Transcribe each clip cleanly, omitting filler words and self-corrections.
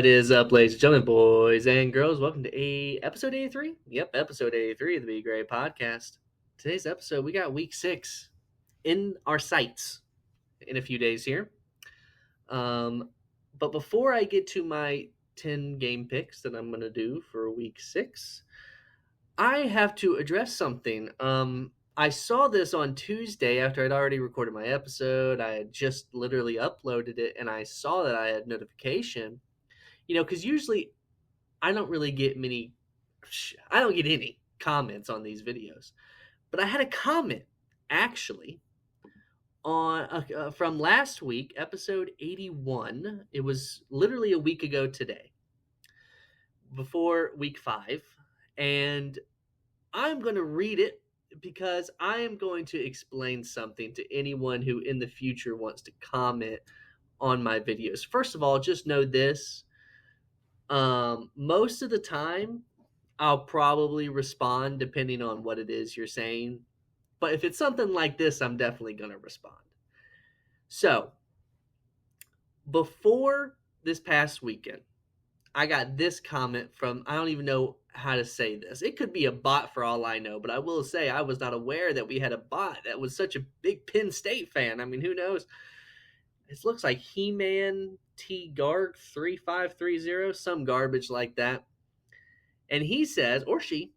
What is up, ladies and gentlemen, boys and girls? Welcome to episode 83. Yep, episode 83 of the Be Greyt podcast. Today's episode, we got week 6 in our sights in a few days here. But before I get to my 10 game picks that I'm going to do for week 6, I have to address something. I saw this on Tuesday after I'd already recorded my episode. I had just literally uploaded it, and I saw that I had notification. Because usually I don't really get I don't get any comments on these videos. But I had a comment, actually, on from last week, episode 81. It was literally a week ago today, before week 5. And I'm going to read it because I am going to explain something to anyone who in the future wants to comment on my videos. First of all, just know this. Most of the time, I'll probably respond depending on what it is you're saying. But if it's something like this, I'm definitely going to respond. So, before this past weekend, I got this comment from, I don't even know how to say this. It could be a bot for all I know, but I will say I was not aware that we had a bot that was such a big Penn State fan. I mean, who knows? It looks like He-Man T Garg 3530, some garbage like that. And he says, he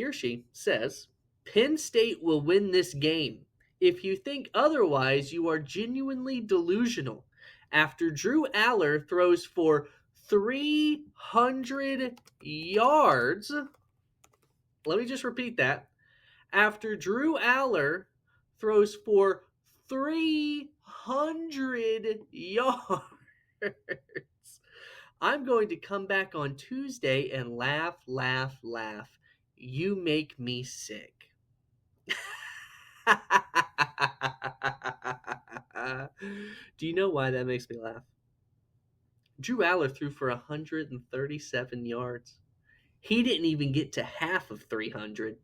or she says, Penn State will win this game. If you think otherwise, you are genuinely delusional. After Drew Aller throws for 300 yards, let me just repeat that. After Drew Aller throws for 300 yards, I'm going to come back on Tuesday and laugh. You make me sick. Do you know why that makes me laugh? Drew Aller threw for 137 yards. He didn't even get to half of 300.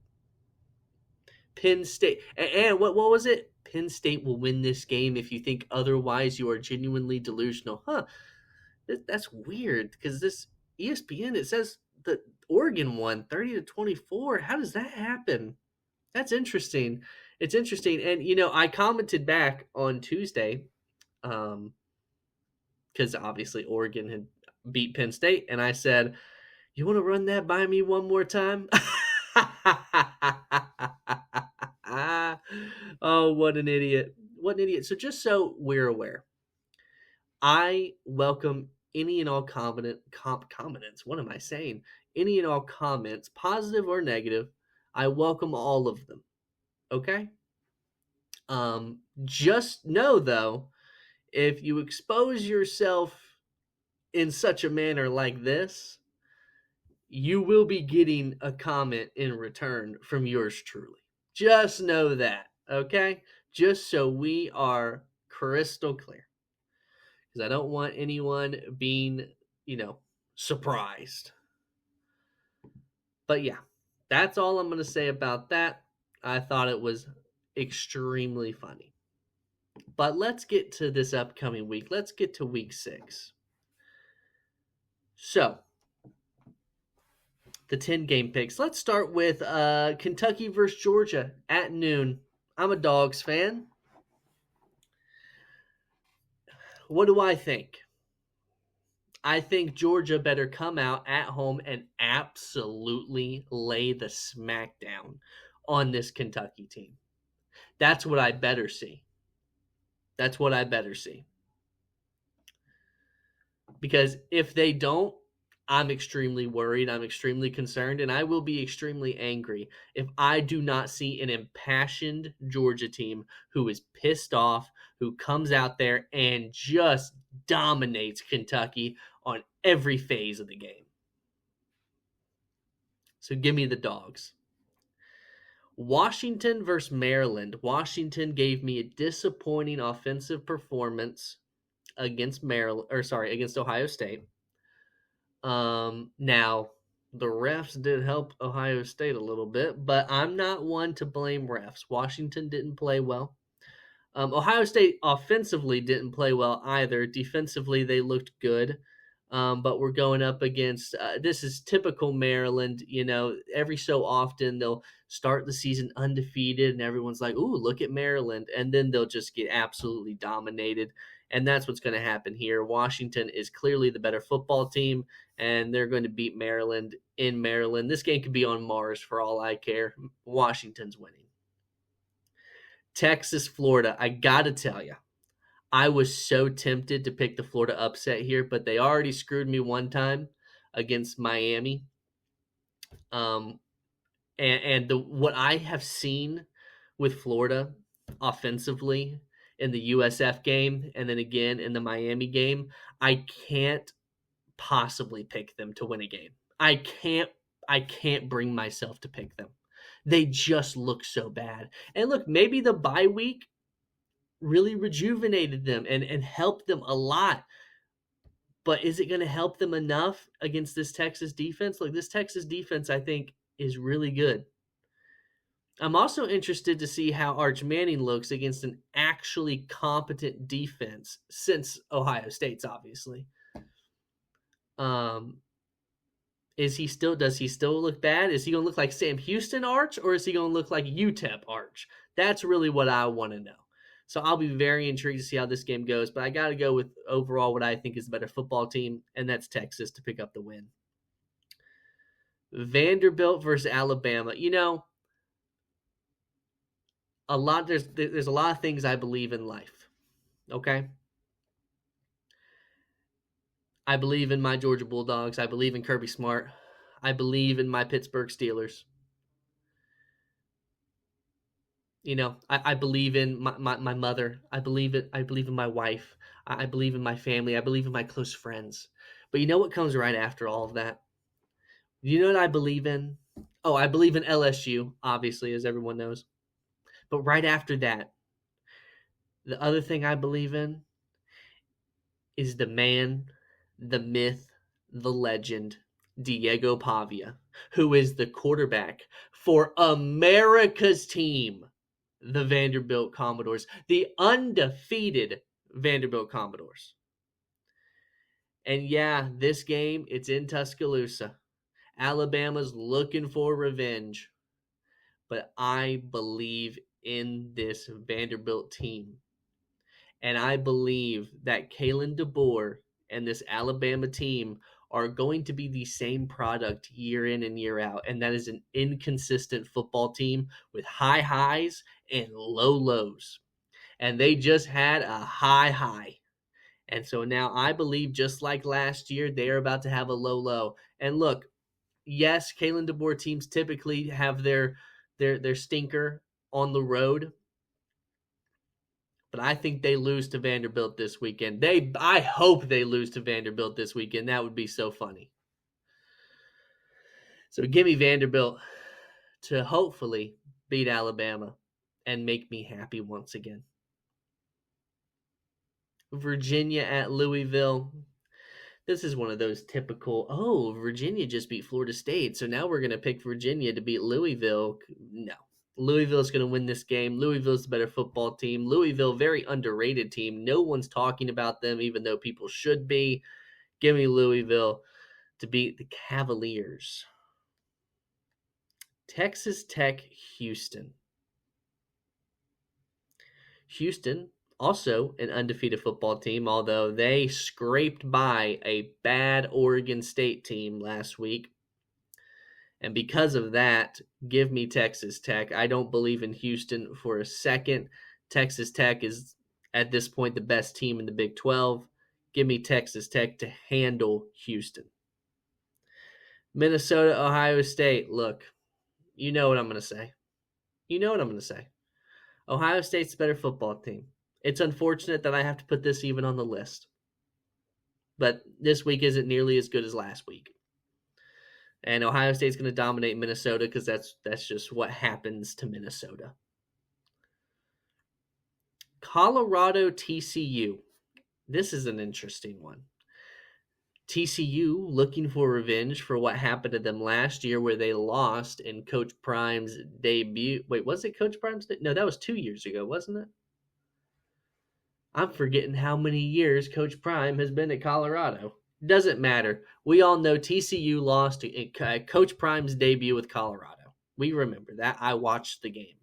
Penn State, and what was it? Penn State will win this game. If you think otherwise, you are genuinely delusional. Huh? That's weird because this ESPN, it says that Oregon won 30-24. How does that happen? That's interesting. It's interesting. And, I commented back on Tuesday because obviously Oregon had beat Penn State. And I said, you want to run that by me one more time? Oh, what an idiot. What an idiot. So just so we're aware, I welcome any and all comments. What am I saying? Any and all comments, positive or negative. I welcome all of them. Okay? Just know, though, if you expose yourself in such a manner like this, you will be getting a comment in return from yours truly. Just know that, okay? Just so we are crystal clear. Because I don't want anyone being, surprised. But yeah, that's all I'm going to say about that. I thought it was extremely funny. But let's get to this upcoming week. Let's get to week 6. So, the 10 game picks. Let's start with Kentucky versus Georgia at noon. I'm a Dogs fan. What do I think? I think Georgia better come out at home and absolutely lay the smackdown on this Kentucky team. That's what I better see. Because if they don't, I'm extremely worried. I'm extremely concerned, and I will be extremely angry if I do not see an impassioned Georgia team who is pissed off, who comes out there and just dominates Kentucky on every phase of the game. So give me the Dogs. Washington versus Maryland. Washington gave me a disappointing offensive performance against Ohio State. Now, the refs did help Ohio State a little bit, but I'm not one to blame refs. Washington didn't play well. Ohio State offensively didn't play well either. Defensively, they looked good. But we're going up against this is typical Maryland. Every so often they'll start the season undefeated, and everyone's like, "Ooh, look at Maryland," and then they'll just get absolutely dominated. And that's what's going to happen here. Washington is clearly the better football team, and they're going to beat Maryland in Maryland. This game could be on Mars for all I care. Washington's winning. Texas, Florida. I got to tell you, I was so tempted to pick the Florida upset here, but they already screwed me one time against Miami. Um, and what I have seen with Florida offensively in the USF game and then again in the Miami game, I can't possibly pick them to win a game. I can't bring myself to pick them. They just look so bad. And look, maybe the bye week really rejuvenated them and helped them a lot. But is it going to help them enough against this Texas defense? Like, this Texas defense, I think, is really good. I'm also interested to see how Arch Manning looks against an actually competent defense since Ohio State's, obviously. Does he still look bad? Is he going to look like Sam Houston Arch, or is he going to look like UTEP Arch? That's really what I want to know. So I'll be very intrigued to see how this game goes, but I got to go with overall what I think is the better football team, and that's Texas to pick up the win. Vanderbilt versus Alabama. There's a lot of things I believe in life. Okay? I believe in my Georgia Bulldogs. I believe in Kirby Smart. I believe in my Pittsburgh Steelers. I believe in my mother. I believe in my wife. I believe in my family. I believe in my close friends. But you know what comes right after all of that? You know what I believe in? Oh, I believe in LSU, obviously, as everyone knows. But right after that, the other thing I believe in is the man, the myth, the legend, Diego Pavia, who is the quarterback for America's team, the Vanderbilt Commodores, the undefeated Vanderbilt Commodores. And yeah, this game, it's in Tuscaloosa. Alabama's looking for revenge. But I believe in this Vanderbilt team. And I believe that Kalen DeBoer and this Alabama team are going to be the same product year in and year out. And that is an inconsistent football team with high highs and low lows. And they just had a high. And so now I believe, just like last year, they're about to have a low. And look, yes, Kalen DeBoer teams typically have their stinker on the road, but I think they lose to Vanderbilt this weekend. I hope they lose to Vanderbilt this weekend. That would be so funny. So give me Vanderbilt to hopefully beat Alabama and make me happy once again. Virginia at Louisville. This is one of those typical, Virginia just beat Florida State, so now we're going to pick Virginia to beat Louisville. No. Louisville's going to win this game. Louisville's the better football team. Louisville, very underrated team. No one's talking about them, even though people should be. Give me Louisville to beat the Cavaliers. Texas Tech, Houston. Houston, also an undefeated football team, although they scraped by a bad Oregon State team last week. And because of that, give me Texas Tech. I don't believe in Houston for a second. Texas Tech is, at this point, the best team in the Big 12. Give me Texas Tech to handle Houston. Minnesota, Ohio State. Look, you know what I'm going to say. Ohio State's a better football team. It's unfortunate that I have to put this even on the list. But this week isn't nearly as good as last week. And Ohio State's going to dominate Minnesota because that's just what happens to Minnesota. Colorado, TCU. This is an interesting one. TCU looking for revenge for what happened to them last year where they lost in Coach Prime's debut. Wait, was it Coach Prime's? No, that was 2 years ago, wasn't it? I'm forgetting how many years Coach Prime has been at Colorado. Doesn't matter. We all know TCU lost to Coach Prime's debut with Colorado. We remember that. I watched the game.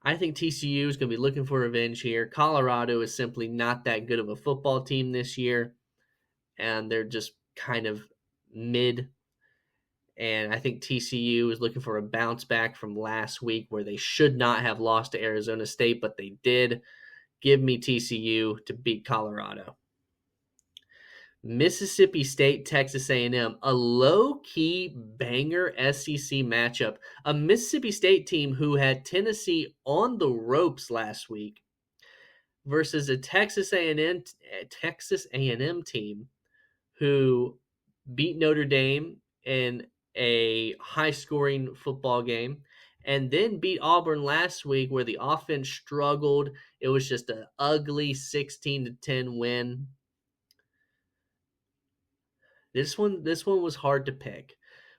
I think TCU is going to be looking for revenge here. Colorado is simply not that good of a football team this year, and they're just kind of mid. And I think TCU is looking for a bounce back from last week where they should not have lost to Arizona State, but they did. Give me TCU to beat Colorado. Mississippi State, Texas A&M, a low-key banger SEC matchup. A Mississippi State team who had Tennessee on the ropes last week versus a Texas A&M team who beat Notre Dame in a high-scoring football game and then beat Auburn last week where the offense struggled. It was just an ugly 16-10 win. This one was hard to pick.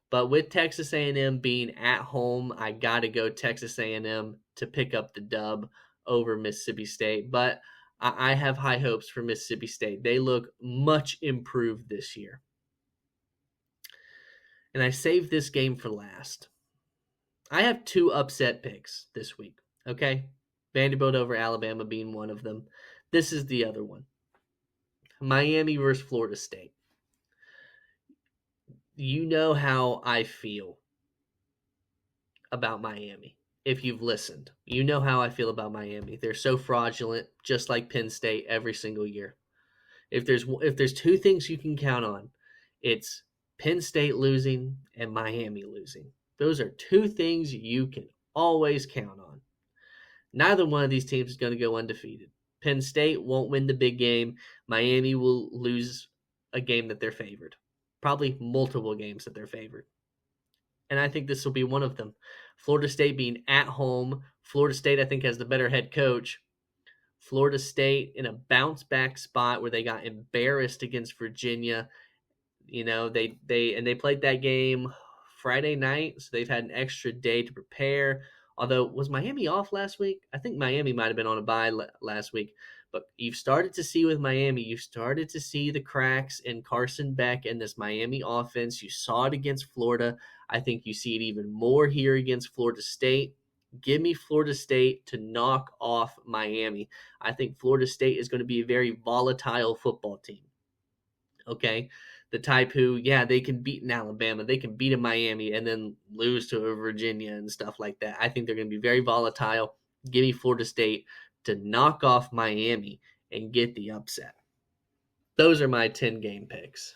But with Texas A&M being at home, I got to go Texas A&M to pick up the dub over Mississippi State. But I have high hopes for Mississippi State. They look much improved this year. And I saved this game for last. I have 2 upset picks this week, okay? Vanderbilt over Alabama being one of them. This is the other one. Miami versus Florida State. You know how I feel about Miami. If you've listened, you know how I feel about Miami. They're so fraudulent, just like Penn State every single year. If there's 2 things you can count on, it's Penn State losing and Miami losing. Those are 2 things you can always count on. Neither one of these teams is going to go undefeated. Penn State won't win the big game. Miami will lose a game that they're favored. Probably multiple games that they're favored. And I think this will be one of them. Florida State being at home. Florida State, I think, has the better head coach. Florida State in a bounce back spot where they got embarrassed against Virginia. You know, they played that game Friday night, so they've had an extra day to prepare. Although, was Miami off last week? I think Miami might have been on a bye last week. But you've started to see with Miami, you started to see the cracks in Carson Beck and this Miami offense. You saw it against Florida. I think you see it even more here against Florida State. Give me Florida State to knock off Miami. I think Florida State is going to be a very volatile football team. Okay? The type who, yeah, they can beat an Alabama, they can beat a Miami, and then lose to a Virginia and stuff like that. I think they're going to be very volatile. Give me Florida State to knock off Miami and get the upset. Those are my 10 game picks.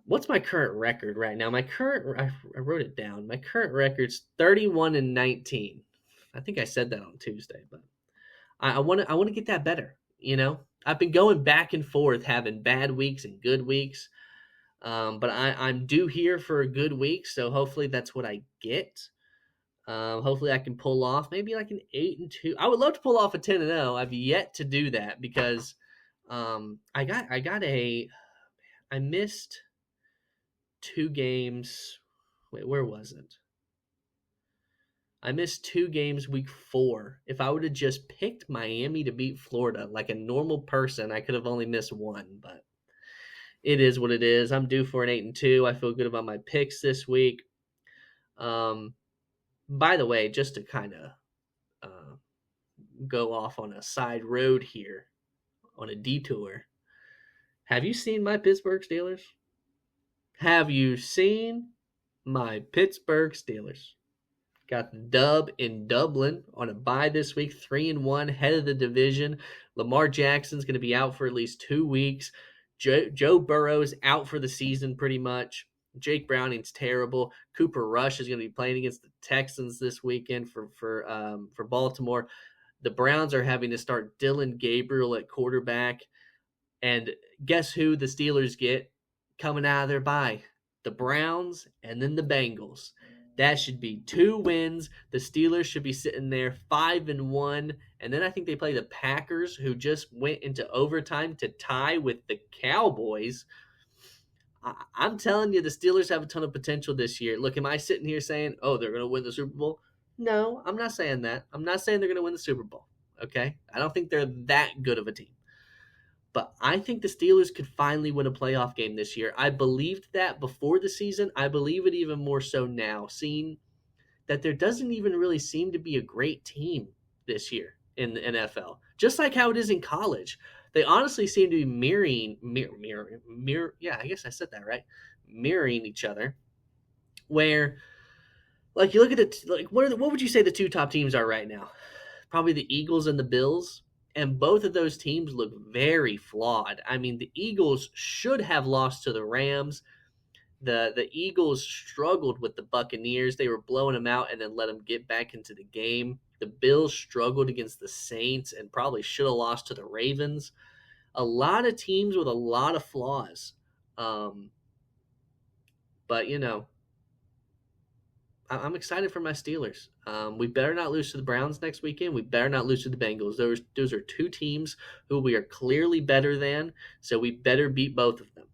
What's my current record right now? I wrote it down. My current record's 31-19. I think I said that on Tuesday, but I want to get that better. You know, I've been going back and forth, having bad weeks and good weeks, but I'm due here for a good week, so hopefully that's what I get. Hopefully I can pull off maybe like an 8-2. I would love to pull off a 10-0. I've yet to do that because I missed 2 games. Wait, where was it? I missed 2 games week 4. If I would have just picked Miami to beat Florida like a normal person, I could have only missed 1, but it is what it is. I'm due for an 8-2. I feel good about my picks this week. By the way, just to kind of go off on a side road here, on a detour, have you seen my Pittsburgh Steelers? Have you seen my Pittsburgh Steelers? Got the dub in Dublin on a bye this week, 3-1, head of the division. Lamar Jackson's going to be out for at least 2 weeks. Joe Burrow's out for the season pretty much. Jake Browning's terrible. Cooper Rush is going to be playing against the Texans this weekend for Baltimore. The Browns are having to start Dylan Gabriel at quarterback. And guess who the Steelers get coming out of their bye? The Browns and then the Bengals. That should be 2 wins. The Steelers should be sitting there 5-1. And then I think they play the Packers, who just went into overtime to tie with the Cowboys. I'm telling you, the Steelers have a ton of potential this year. Look, am I sitting here saying, oh, they're going to win the Super Bowl? No, I'm not saying that. I'm not saying they're going to win the Super Bowl, okay? I don't think they're that good of a team. But I think the Steelers could finally win a playoff game this year. I believed that before the season. I believe it even more so now, seeing that there doesn't even really seem to be a great team this year in the NFL. Just like how it is in college. They honestly seem to be yeah, I guess I said that right. Mirroring each other. Where, like, you look at it, like, what would you say the two top teams are right now? Probably the Eagles and the Bills. And both of those teams look very flawed. I mean, the Eagles should have lost to the Rams. The Eagles struggled with the Buccaneers. They were blowing them out and then let them get back into the game. The Bills struggled against the Saints and probably should have lost to the Ravens. A lot of teams with a lot of flaws. Um, but, I'm excited for my Steelers. We better not lose to the Browns next weekend. We better not lose to the Bengals. Those are two teams who we are clearly better than, so we better beat both of them.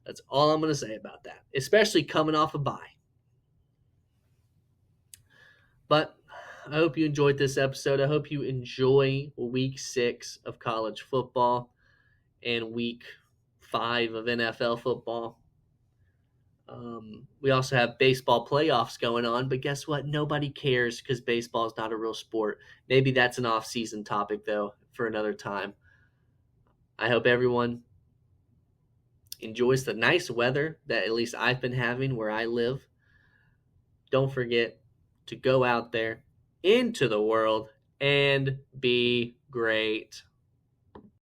That's all I'm going to say about that, especially coming off a bye. But I hope you enjoyed this episode. I hope you enjoy week 6 of college football and week 5 of NFL football. We also have baseball playoffs going on, but guess what? Nobody cares because baseball is not a real sport. Maybe that's an off-season topic, though, for another time. I hope everyone enjoys the nice weather that at least I've been having where I live. Don't forget to go out there into the world and be great.